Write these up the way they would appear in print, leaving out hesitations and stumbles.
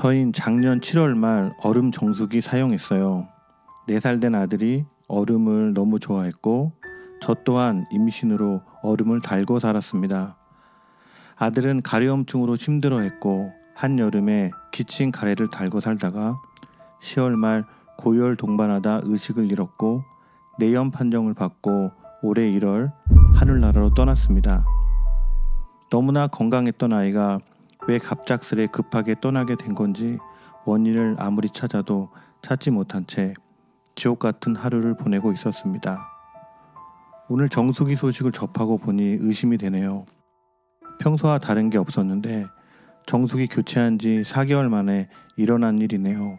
저흰 작년 7월 말 얼음 정수기 사용했어요. 4살 된 아들이 얼음을 너무 좋아했고 저 또한 임신으로 얼음을 달고 살았습니다. 아들은 가려움증으로 힘들어했고 한여름에 기침 가래를 달고 살다가 10월 말 고열 동반하다 의식을 잃었고 뇌염 판정을 받고 올해 1월 하늘나라로 떠났습니다. 너무나 건강했던 아이가 왜 갑작스레 급하게 떠나게 된 건지 원인을 아무리 찾아도 찾지 못한 채 지옥 같은 하루를 보내고 있었습니다. 오늘 정수기 소식을 접하고 보니 의심이 되네요. 평소와 다른 게 없었는데 정수기 교체한 지 4개월 만에 일어난 일이네요.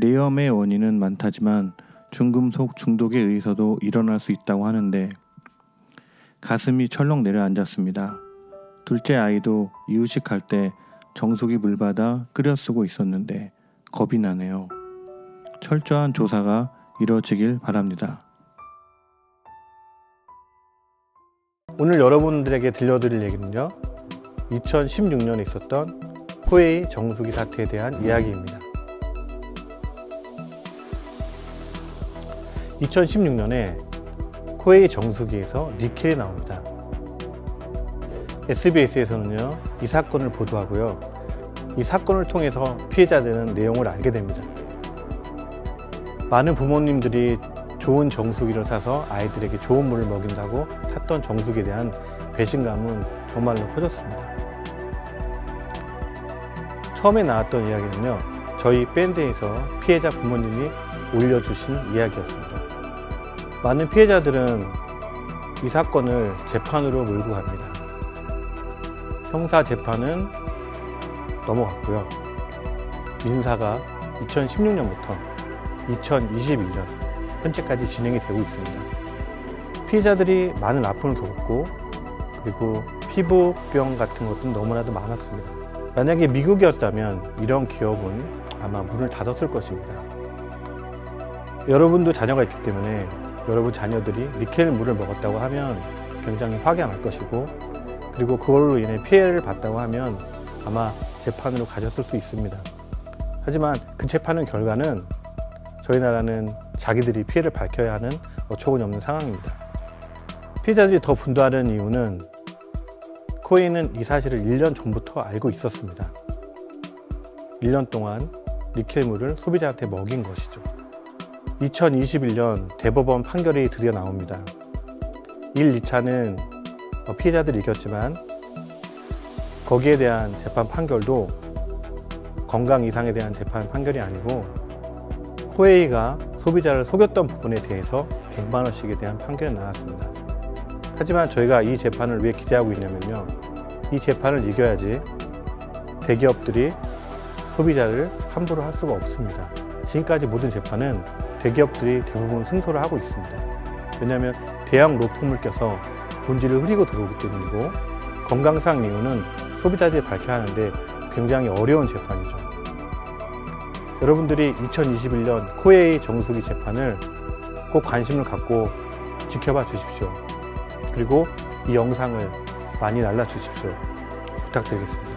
뇌염의 원인은 많다지만 중금속 중독에 의해서도 일어날 수 있다고 하는데 가슴이 철렁 내려앉았습니다. 둘째 아이도 이유식할 때 정수기 물 받아 끓여 쓰고 있었는데 겁이 나네요. 철저한 조사가 이루어지길 바랍니다. 오늘 여러분들에게 들려드릴 얘기는요, 2016년에 있었던 코웨이 정수기 사태에 대한 이야기입니다. 2016년에 코웨이 정수기에서 니켈이 나옵니다. SBS에서는요, 이 사건을 보도하고요, 이 사건을 통해서 피해자들은 내용을 알게 됩니다. 많은 부모님들이 좋은 정수기를 사서 아이들에게 좋은 물을 먹인다고 샀던 정수기에 대한 배신감은 정말로 커졌습니다. 처음에 나왔던 이야기는요, 저희 밴드에서 피해자 부모님이 올려주신 이야기였습니다. 많은 피해자들은 이 사건을 재판으로 몰고 갑니다. 형사 재판은 넘어갔고요. 민사가 2016년부터 2021년 현재까지 진행이 되고 있습니다. 피해자들이 많은 아픔을 겪었고 그리고 피부병 같은 것도 너무나도 많았습니다. 만약에 미국이었다면 이런 기업은 아마 문을 닫았을 것입니다. 여러분도 자녀가 있기 때문에 여러분 자녀들이 니켈 물을 먹었다고 하면 굉장히 화가 날 것이고 그리고 그걸로 인해 피해를 봤다고 하면 아마 재판으로 가졌을 수 있습니다. 하지만 그 재판의 결과는 저희 나라는 자기들이 피해를 밝혀야 하는 어처구니 없는 상황입니다. 피해자들이 더 분노하는 이유는 코웨이는 이 사실을 1년 전부터 알고 있었습니다. 1년 동안 니켈물을 소비자한테 먹인 것이죠. 2021년 대법원 판결이 드디어 나옵니다. 1, 2차는 피해자들이 이겼지만 거기에 대한 재판 판결도 건강 이상에 대한 재판 판결이 아니고 코웨이가 소비자를 속였던 부분에 대해서 100만 원씩에 대한 판결이 나왔습니다. 하지만 저희가 이 재판을 왜 기대하고 있냐면요, 이 재판을 이겨야지 대기업들이 소비자를 함부로 할 수가 없습니다. 지금까지 모든 재판은 대기업들이 대부분 승소를 하고 있습니다. 왜냐하면 대형 로펌을 껴서 본질을 흐리고 들어오기 때문이고 건강상 이유는 소비자들이 밝혀야 하는데 굉장히 어려운 재판이죠. 여러분들이 2021년 코웨이 정수기 재판을 꼭 관심을 갖고 지켜봐 주십시오. 그리고 이 영상을 많이 날라주십시오. 부탁드리겠습니다.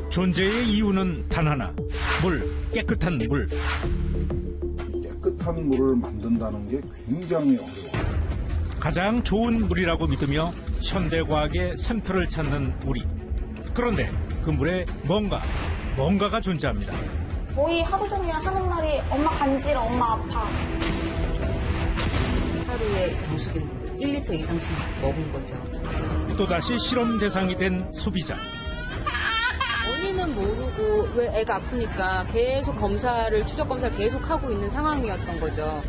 존재의 이유는 단 하나, 물, 깨끗한 물. 깨끗한 물을 만든다는 게 굉장히 어려워요. 가장 좋은 물이라고 믿으며 현대과학의 샘표를 찾는 우리. 그런데 그 물에 뭔가가 존재합니다. 거의 하루 종일 하는 말이 엄마 간지러, 엄마 아파. 하루에 정수기 물 1리터 이상씩 먹은 거죠. 또다시 실험 대상이 된 소비자. 원인은 모르고 왜 애가 아프니까 계속 추적 검사를 계속 하고 있는 상황이었던 거죠.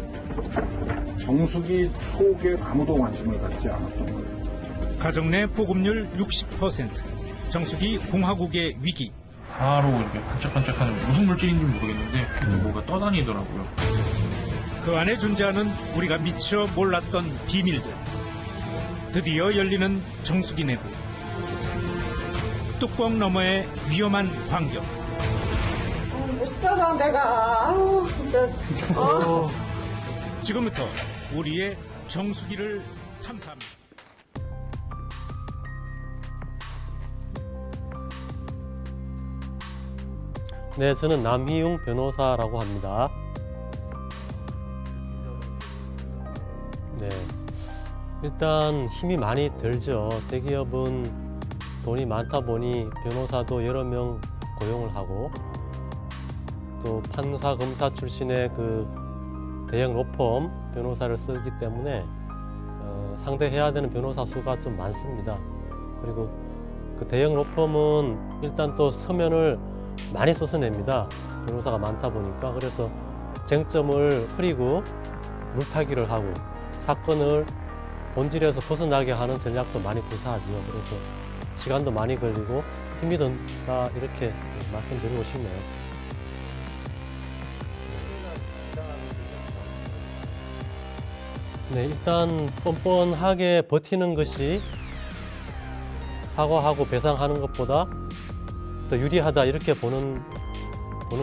정수기 속에 아무도 관심을 갖지 않았던 거예요. 가정 내 보급률 60%. 정수기 공화국의 위기. 바로 이렇게 반짝반짝하는 무슨 물질인지 모르겠는데 계속 뭐가 떠다니더라고요. 그 안에 존재하는 우리가 미처 몰랐던 비밀들. 드디어 열리는 정수기 내부. 뚜껑 너머의 위험한 광경. 못 살아, 내가. 아우, 진짜. 지금부터 우리의 정수기를 탐사합니다. 네, 저는 남희웅 변호사라고 합니다. 네, 일단 힘이 많이 들죠. 대기업은 돈이 많다 보니 변호사도 여러 명 고용을 하고 또 판사, 검사 출신의 그 대형 로펌 변호사를 쓰기 때문에 상대해야 되는 변호사 수가 좀 많습니다. 그리고 그 대형 로펌은 일단 또 서면을 많이 써서 냅니다. 변호사가 많다 보니까. 그래서 쟁점을 흐리고 물타기를 하고 사건을 본질에서 벗어나게 하는 전략도 많이 구사하죠. 그래서 시간도 많이 걸리고 힘이 든다 이렇게 말씀드리고 싶네요. 네, 일단 뻔뻔하게 버티는 것이 사과하고 배상하는 것보다 더 유리하다 이렇게 보는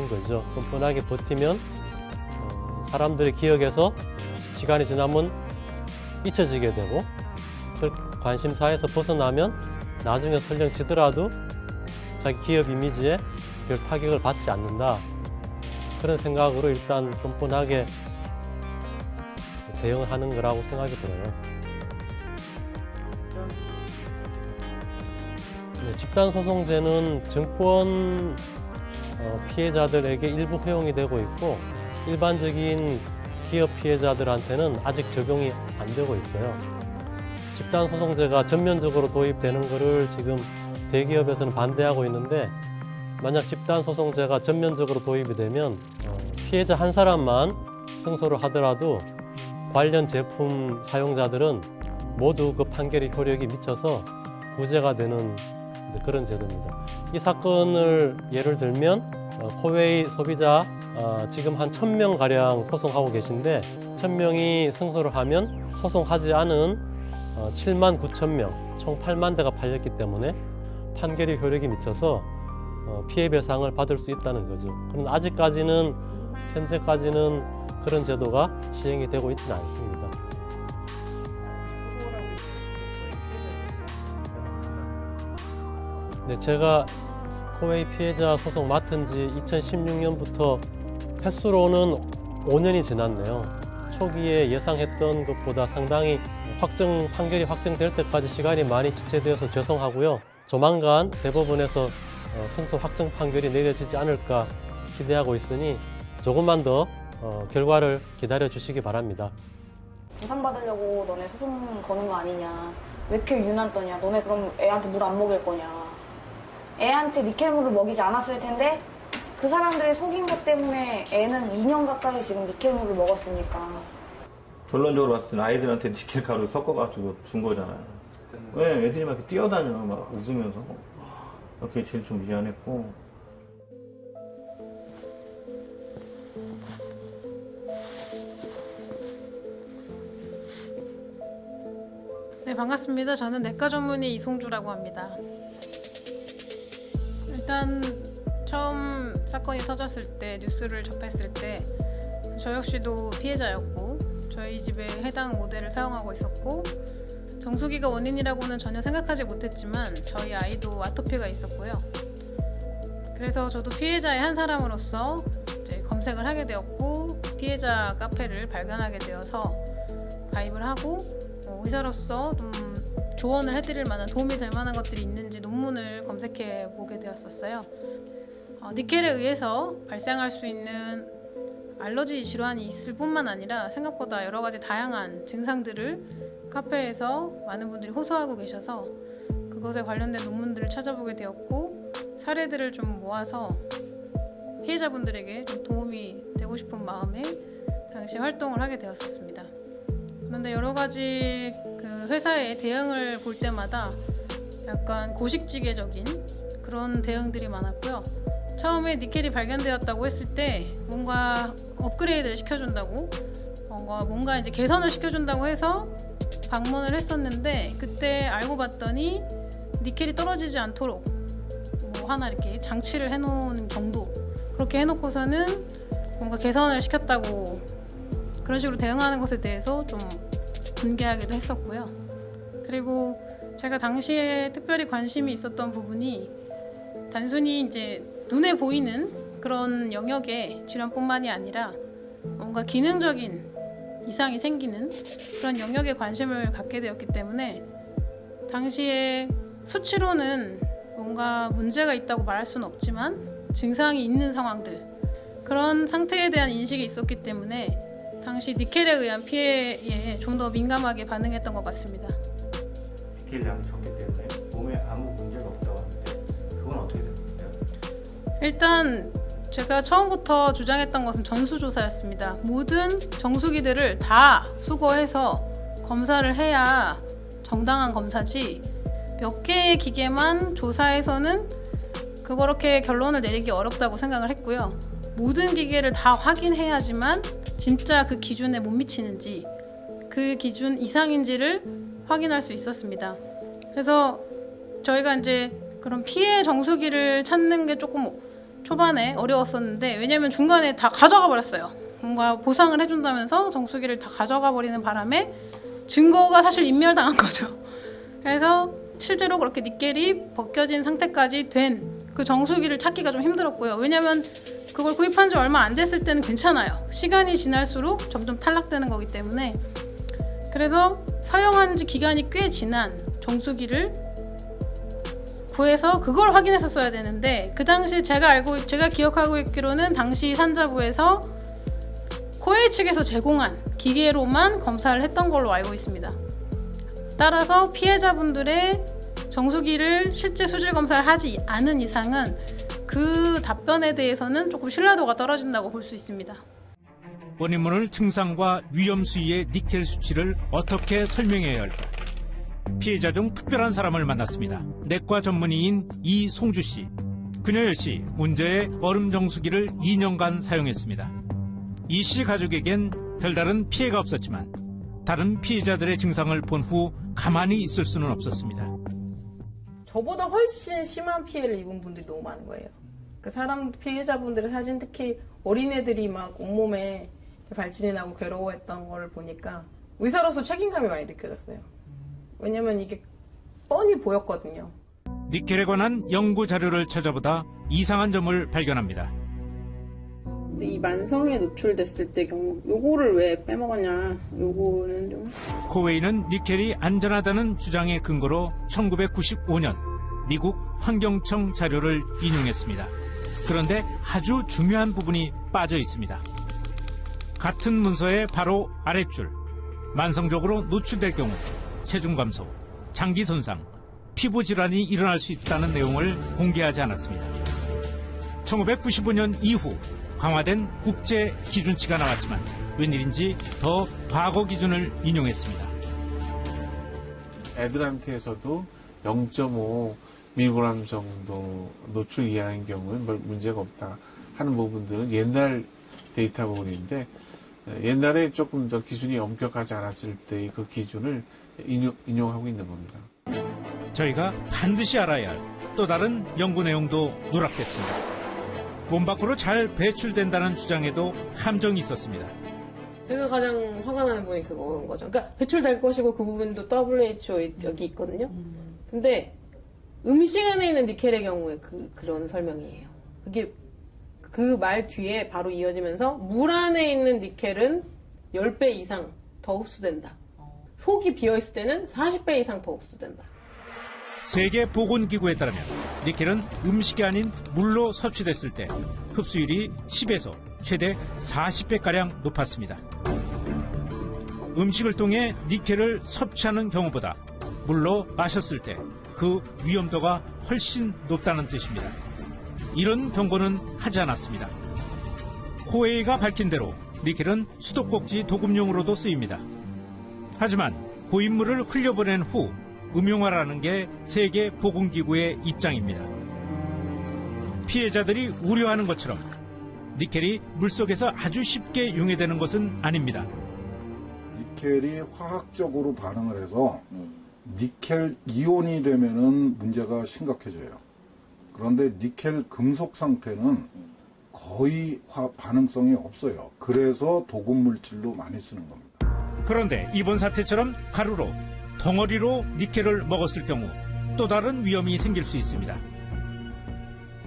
거죠. 뻔뻔하게 버티면 사람들의 기억에서 시간이 지나면 잊혀지게 되고 그 관심사에서 벗어나면 나중에 설령 지더라도 자기 기업 이미지에 별 타격을 받지 않는다. 그런 생각으로 일단 뻔뻔하게 대응을 하는 거라고 생각이 들어요. 네, 집단소송제는 증권 피해자들에게 일부 허용이 되고 있고 일반적인 기업 피해자들한테는 아직 적용이 안 되고 있어요. 집단소송제가 전면적으로 도입되는 것을 지금 대기업에서는 반대하고 있는데 만약 집단소송제가 전면적으로 도입이 되면 피해자 한 사람만 승소를 하더라도 관련 제품 사용자들은 모두 그 판결의 효력이 미쳐서 구제가 되는 그런 제도입니다. 이 사건을 예를 들면 코웨이 소비자 지금 한 1000명 가량 소송하고 계신데 1000명이 승소를 하면 소송하지 않은 7만 9천 명, 총 8만 대가 팔렸기 때문에 판결의 효력이 미쳐서 피해 배상을 받을 수 있다는 거죠. 그런데 아직까지는 현재까지는 그런 제도가 시행이 되고 있지는 않습니다. 네, 제가 코웨이 피해자 소송 맡은 지 2016년부터 횟수로는 5년이 지났네요. 초기에 예상했던 것보다 상당히 판결이 확정될 때까지 시간이 많이 지체되어서 죄송하고요. 조만간 대법원에서 승소 확정 판결이 내려지지 않을까 기대하고 있으니 조금만 더 결과를 기다려 주시기 바랍니다. 보상받으려고 너네 소송 거는 거 아니냐. 왜 이렇게 유난 떠냐. 너네 그럼 애한테 물 안 먹일 거냐. 애한테 니켈물을 먹이지 않았을 텐데 그 사람들이 속인 것 때문에 애는 2년 가까이 지금 니켈물을 먹었으니까. 결론적으로 봤을 때는 아이들한테 니켈 가루 섞어가지고 준 거잖아요. 왜 애들이 막 이렇게 뛰어다녀 막 웃으면서. 그게 제일 좀 미안했고. 네, 반갑습니다. 저는 내과 전문의 이송주라고 합니다. 일단 처음 사건이 터졌을 때 뉴스를 접했을 때 저 역시도 피해자였고 저희 집에 해당 모델을 사용하고 있었고 정수기가 원인이라고는 전혀 생각하지 못했지만 저희 아이도 아토피가 있었고요. 그래서 저도 피해자의 한 사람으로서 이제 검색을 하게 되었고 피해자 카페를 발견하게 되어서 가입을 하고 의사로서 좀 조언을 해드릴 만한 도움이 될 만한 것들이 있는지 논문을 검색해 보게 되었었어요. 니켈에 의해서 발생할 수 있는 알러지 질환이 있을 뿐만 아니라 생각보다 여러 가지 다양한 증상들을 카페에서 많은 분들이 호소하고 계셔서 그것에 관련된 논문들을 찾아보게 되었고 사례들을 좀 모아서 피해자분들에게 좀 도움이 되고 싶은 마음에 당시 활동을 하게 되었었습니다. 그런데 여러 가지 그 회사의 대응을 볼 때마다 약간 고식지게적인 그런 대응들이 많았고요. 처음에 니켈이 발견되었다고 했을 때 뭔가 업그레이드를 시켜준다고 뭔가 이제 개선을 시켜준다고 해서 방문을 했었는데 그때 알고 봤더니 니켈이 떨어지지 않도록 뭐 하나 이렇게 장치를 해놓은 정도 그렇게 해놓고서는 뭔가 개선을 시켰다고 그런 식으로 대응하는 것에 대해서 좀 분개하기도 했었고요. 그리고 제가 당시에 특별히 관심이 있었던 부분이 단순히 이제 눈에 보이는 그런 영역의 질환뿐만이 아니라 뭔가 기능적인 이상이 생기는 그런 영역에 관심을 갖게 되었기 때문에 당시에 수치로는 뭔가 문제가 있다고 말할 수는 없지만 증상이 있는 상황들, 그런 상태에 대한 인식이 있었기 때문에 당시 니켈에 의한 피해에 좀 더 민감하게 반응했던 것 같습니다. 니켈량이 적기 때문에 몸에 아무 문제가 없다고 하는데 그건 어떻게 생각해요? 일단 제가 처음부터 주장했던 것은 전수조사였습니다. 모든 정수기들을 다 수거해서 검사를 해야 정당한 검사지, 몇 개의 기계만 조사해서는 그렇게 결론을 내리기 어렵다고 생각을 했고요. 모든 기계를 다 확인해야지만 진짜 그 기준에 못 미치는지, 그 기준 이상인지를 확인할 수 있었습니다. 그래서 저희가 이제 그런 피해 정수기를 찾는 게 조금 초반에 어려웠었는데, 왜냐면 중간에 다 가져가 버렸어요. 뭔가 보상을 해준다면서 정수기를 다 가져가 버리는 바람에 증거가 사실 인멸당한 거죠. 그래서 실제로 그렇게 니켈이 벗겨진 상태까지 된 그 정수기를 찾기가 좀 힘들었고요. 왜냐면 그걸 구입한 지 얼마 안 됐을 때는 괜찮아요. 시간이 지날수록 점점 탈락되는 거기 때문에. 그래서 사용한 지 기간이 꽤 지난 정수기를 구해서 그걸 확인했었어야 되는데, 그 당시 제가 기억하고 있기로는 당시 산자부에서 코웨이 측에서 제공한 기계로만 검사를 했던 걸로 알고 있습니다. 따라서 피해자분들의 정수기를 실제 수질 검사를 하지 않은 이상은 그 답변에 대해서는 조금 신뢰도가 떨어진다고 볼 수 있습니다. 원인모를 증상과 위험 수위의 니켈 수치를 어떻게 설명해야 할까? 피해자 중 특별한 사람을 만났습니다. 내과 전문의인 이송주 씨. 그녀 역시 문제의 얼음 정수기를 2년간 사용했습니다. 이 씨 가족에겐 별다른 피해가 없었지만 다른 피해자들의 증상을 본 후 가만히 있을 수는 없었습니다. 저보다 훨씬 심한 피해를 입은 분들이 너무 많은 거예요. 그 사람 피해자분들의 사진, 특히 어린애들이 막 온몸에 발진이 나고 괴로워했던 걸 보니까 의사로서 책임감이 많이 느껴졌어요. 왜냐면 이게 뻔히 보였거든요. 니켈에 관한 연구 자료를 찾아보다 이상한 점을 발견합니다. 근데 이 만성에 노출됐을 때 경우 요거를 왜 빼먹었냐, 요거는 좀. 코웨이는 니켈이 안전하다는 주장의 근거로 1995년 미국 환경청 자료를 인용했습니다. 그런데 아주 중요한 부분이 빠져 있습니다. 같은 문서의 바로 아랫줄, 만성적으로 노출될 경우 체중 감소, 장기 손상, 피부 질환이 일어날 수 있다는 내용을 공개하지 않았습니다. 1995년 이후 강화된 국제 기준치가 나왔지만 웬일인지 더 과거 기준을 인용했습니다. 애들한테서도 0.5 미리그램 정도 노출 이하인 경우는 별 문제가 없다 하는 부분들은 옛날 데이터 부분인데, 옛날에 조금 더 기준이 엄격하지 않았을 때의 그 기준을 인용하고 있는 겁니다. 저희가 반드시 알아야 할 또 다른 연구 내용도 누락됐습니다. 몸 밖으로 잘 배출된다는 주장에도 함정이 있었습니다. 제가 가장 화가 나는 부분이 그거인 거죠. 그러니까 배출될 것이고 그 부분도 WHO 여기 있거든요. 근데 음식 안에 있는 니켈의 경우에 그런 설명이에요. 그게 그 말 뒤에 바로 이어지면서 물 안에 있는 니켈은 10배 이상 더 흡수된다. 속이 비어있을 때는 40배 이상 더 흡수된다. 세계보건기구에 따르면 니켈은 음식이 아닌 물로 섭취됐을 때 흡수율이 10에서 최대 40배가량 높았습니다. 음식을 통해 니켈을 섭취하는 경우보다 물로 마셨을 때 그 위험도가 훨씬 높다는 뜻입니다. 이런 경고는 하지 않았습니다. 코웨이가 밝힌 대로 니켈은 수도꼭지 도금용으로도 쓰입니다. 하지만 고인물을 흘려보낸 후 음용하라는 게 세계보건기구의 입장입니다. 피해자들이 우려하는 것처럼 니켈이 물속에서 아주 쉽게 용해되는 것은 아닙니다. 니켈이 화학적으로 반응을 해서 니켈 이온이 되면은 문제가 심각해져요. 그런데 니켈 금속 상태는 거의 반응성이 없어요. 그래서 도금 물질로 많이 쓰는 겁니다. 그런데 이번 사태처럼 가루로, 덩어리로 니켈을 먹었을 경우 또 다른 위험이 생길 수 있습니다.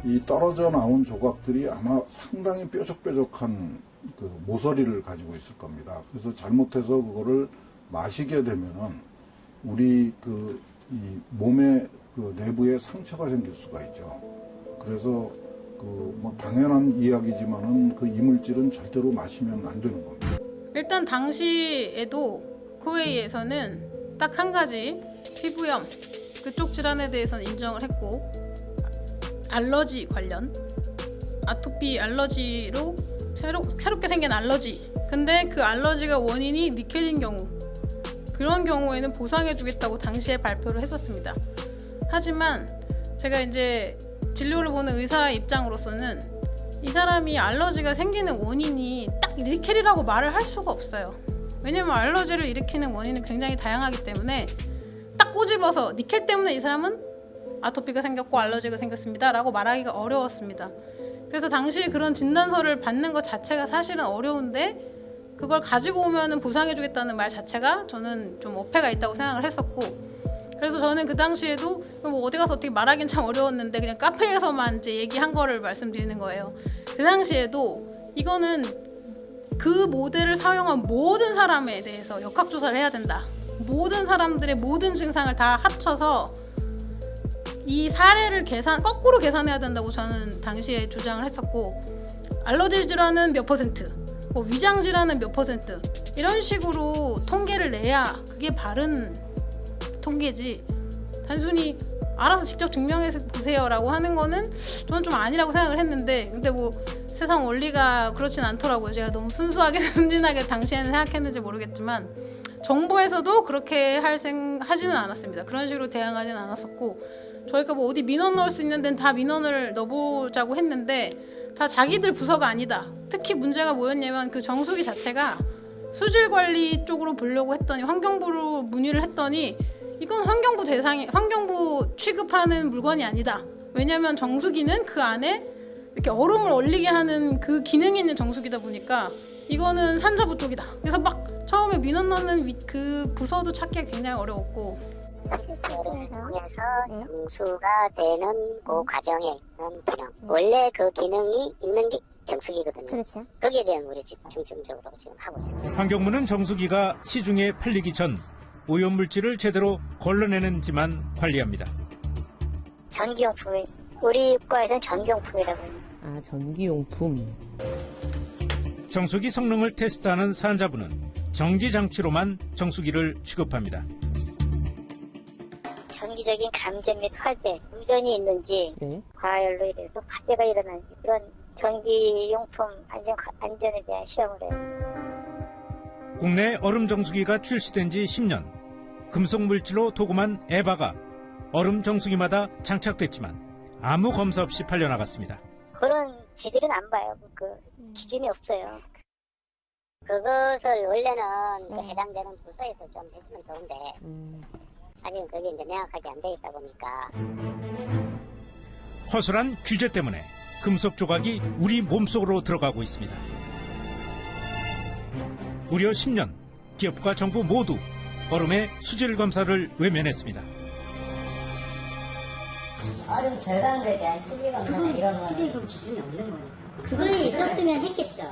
이 떨어져 나온 조각들이 아마 상당히 뾰족뾰족한 그 모서리를 가지고 있을 겁니다. 그래서 잘못해서 그거를 마시게 되면은 우리 이 몸의 그 내부에 상처가 생길 수가 있죠. 그래서 뭐 당연한 이야기지만은 그 이물질은 절대로 마시면 안 되는 겁니다. 일단 당시에도 코웨이에서는 딱 한 가지 피부염 그쪽 질환에 대해서는 인정을 했고, 알러지 관련 아토피 알러지로 새롭게 생긴 알러지, 근데 그 알러지가 원인이 니켈인 경우, 그런 경우에는 보상해주겠다고 당시에 발표를 했었습니다. 하지만 제가 이제 진료를 보는 의사 입장으로서는 이 사람이 알러지가 생기는 원인이 딱 니켈이라고 말을 할 수가 없어요. 왜냐면 알러지를 일으키는 원인은 굉장히 다양하기 때문에 딱 꼬집어서 니켈 때문에 이 사람은 아토피가 생겼고 알러지가 생겼습니다 라고 말하기가 어려웠습니다. 그래서 당시에 그런 진단서를 받는 것 자체가 사실은 어려운데, 그걸 가지고 오면은 보상해주겠다는 말 자체가 저는 좀 어폐가 있다고 생각을 했었고, 그래서 저는 그 당시에도 뭐 어디 가서 어떻게 말하긴 참 어려웠는데 그냥 카페에서만 이제 얘기한 거를 말씀드리는 거예요. 그 당시에도 이거는 그 모델을 사용한 모든 사람에 대해서 역학조사를 해야 된다. 모든 사람들의 모든 증상을 다 합쳐서 이 사례를 거꾸로 계산해야 된다고 저는 당시에 주장을 했었고, 알러지 질환은 몇 퍼센트, 뭐 위장 질환은 몇 퍼센트, 이런 식으로 통계를 내야 그게 바른 통계지, 단순히 알아서 직접 증명해서 보세요 라고 하는 거는 저는 좀 아니라고 생각을 했는데, 근데 뭐 세상 원리가 그렇진 않더라고요. 제가 너무 순수하게 순진하게 당시에는 생각했는지 모르겠지만 정부에서도 그렇게 하지는 않았습니다. 그런 식으로 대응하지는 않았었고, 저희가 뭐 어디 민원 넣을 수 있는 데는 다 민원을 넣어보자고 했는데 다 자기들 부서가 아니다. 특히 문제가 뭐였냐면 그 정수기 자체가 수질관리 쪽으로 보려고 했더니 환경부로 문의를 했더니 이건 환경부 취급하는 물건이 아니다. 왜냐면 정수기는 그 안에 이렇게 얼음을 얼리게 하는 그 기능이 있는 정수기다 보니까 이거는 산자부 쪽이다. 그래서 막 처음에 민원 넣는 그 부서도 찾기가 굉장히 어려웠고, 통해서 정수가 되는 그 과정에 있는 기능, 원래 그 기능이 있는 게 정수기거든요. 그렇죠. 거기에 대한 우리 지금 중점적으로 지금 하고 있습니다. 환경부는 정수기가 시중에 팔리기 전 오염물질을 제대로 걸러내는지만 관리합니다. 전기용품이 우리 과에서는 전기용품이라고 해요. 아, 전기용품. 정수기 성능을 테스트하는 산자부는 전기장치로만 정수기를 취급합니다. 전기적인 감전 및 화재, 유전이 있는지, 과열로 인해서 화재가 일어나는지, 그런 전기용품 안전에 대한 시험을 해요. 국내 얼음 정수기가 출시된 지 10년, 금속 물질로 도금한 에바가 얼음 정수기마다 장착됐지만 아무 검사 없이 팔려나갔습니다. 그런 재질은 안 봐요. 그 기준이 없어요. 그것을 원래는 그 해당되는 부서에서 좀 해주면 좋은데 아직은 그게 이제 명확하게 안 돼 있다 보니까. 허술한 규제 때문에 금속 조각이 우리 몸속으로 들어가고 있습니다. 무려 10년 기업과 정부 모두 얼음의 수질 검사를 외면했습니다. 얼음 결과물에 대한 수질 검사나 이런 거 수질 검사 기준이 없는 거니까 그거에 있었으면 했겠죠.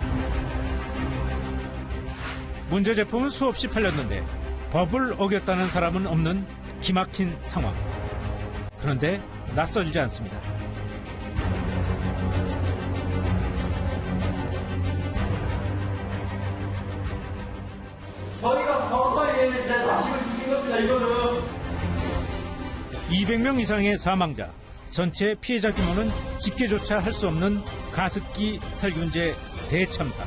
문제 제품은 수없이 팔렸는데 법을 어겼다는 사람은 없는 기막힌 상황. 그런데 낯설지 않습니다. 저희가 법사에 이제 다시를 주신 겁니다. 이거는 200명 이상의 사망자, 전체 피해자 규모는 집계조차 할 수 없는 가습기 살균제 대참사.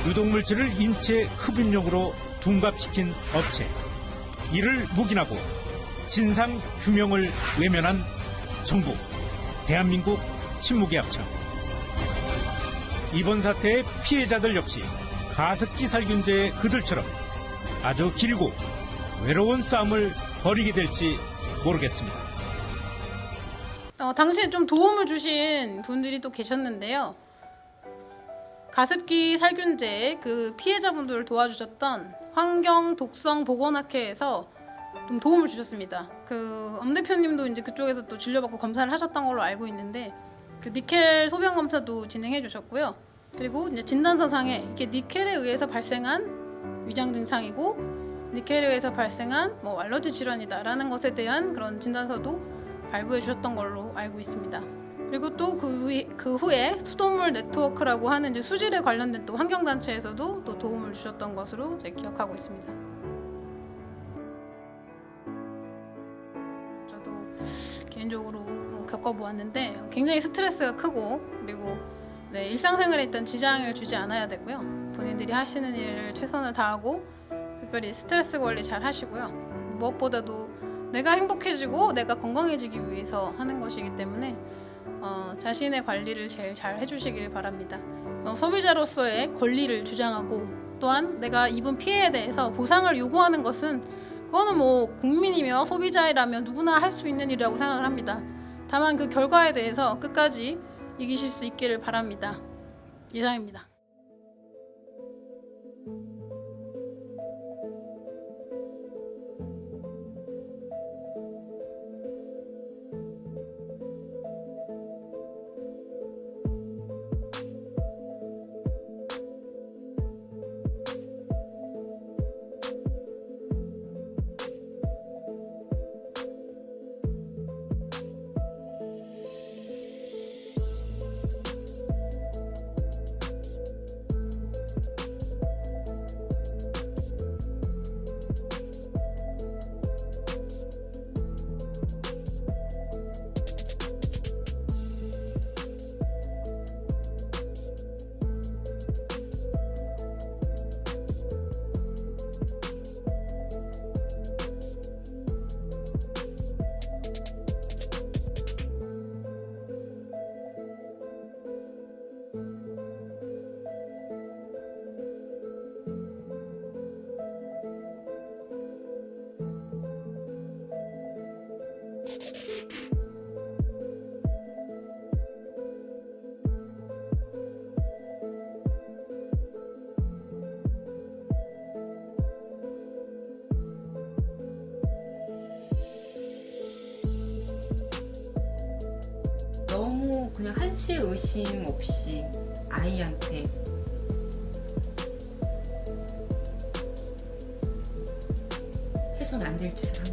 유독물질을 인체 흡입용으로 둔갑시킨 업체. 이를 묵인하고 진상 규명을 외면한 정부. 대한민국 침묵의 합창. 이번 사태의 피해자들 역시 가습기 살균제의 그들처럼 아주 길고 외로운 싸움을 벌이게 될지 모르겠습니다. 당시에 좀 도움을 주신 분들이 또 계셨는데요. 가습기 살균제 그 피해자분들을 도와주셨던 환경독성보건학회에서 좀 도움을 주셨습니다. 엄 대표님도 이제 그쪽에서 또 진료받고 검사를 하셨던 걸로 알고 있는데 그 니켈 소변 검사도 진행해 주셨고요. 그리고 이제 진단서상에 이게 니켈에 의해서 발생한 위장 증상이고 니켈에 의해서 발생한 뭐 알러지 질환이다라는 것에 대한 그런 진단서도 발부해 주셨던 걸로 알고 있습니다. 그리고 또 그 후에 수돗물 네트워크라고 하는 이제 수질에 관련된 또 환경단체에서도 또 도움을 주셨던 것으로 제가 기억하고 있습니다. 저도 개인적으로 겪어보았는데 굉장히 스트레스가 크고 그리고 네, 일상생활에 일단 지장을 주지 않아야 되고요. 본인들이 하시는 일을 최선을 다하고 특별히 스트레스 관리 잘 하시고요. 무엇보다도 내가 행복해지고 내가 건강해지기 위해서 하는 것이기 때문에 자신의 관리를 제일 잘 해주시길 바랍니다. 소비자로서의 권리를 주장하고 또한 내가 입은 피해에 대해서 보상을 요구하는 것은 그거는 뭐 국민이며 소비자라면 누구나 할 수 있는 일이라고 생각을 합니다. 다만 그 결과에 대해서 끝까지 이기실 수 있기를 바랍니다. 이상입니다. 너무 그냥 한치의 의심 없이 아이한테 해서는 안 될 짓을 한